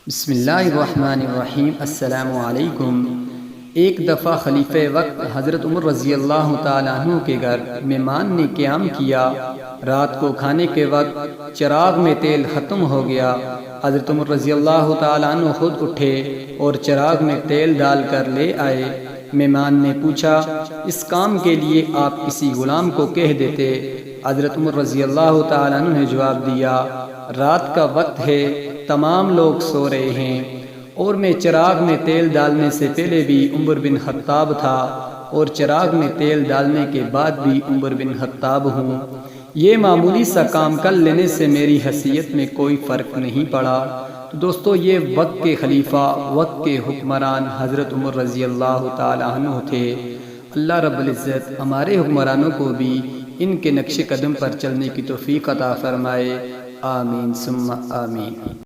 बिस्मिल्लाहिर्रहमानिर्रहीम। अस्सलामु अलैकुम। एक दफ़ा खलीफ़े वक्त हज़रत उमर रज़ी अल्लाह तआला अन्हु के घर मेहमान ने क़याम किया। रात को खाने के वक्त चिराग में तेल ख़त्म हो गया। हज़रत उमर रज़ी अल्लाह तआला अन्हु खुद उठे और चिराग में तेल डाल कर ले आए। मेहमान ने पूछा, इस काम के लिए आप किसी गुलाम को कह देते। हज़रत उमर रज़ी अल्लाह तआला अन्हु ने जवाब दिया, रात का वक्त है, तमाम लोग सो रहे हैं और मैं चिराग में तेल डालने से पहले भी उमर बिन खत्ताब था और चिराग में तेल डालने के बाद भी उमर बिन खत्ताब हूँ। ये मामूली सा काम कर लेने से मेरी हैसियत में कोई फ़र्क नहीं पड़ा। तो दोस्तों, ये वक्त के खलीफा, वक्त के हुक्मरान हज़रत उमर रज़ी अल्लाह तआला अन्हु थे। अल्लाह रब्बुल इज़्ज़त हमारे हुक्मरानों को भी इनके नक्शे कदम पर चलने की तौफ़ीक़ अता फ़रमाए। आमीन सुम्मा आमीन।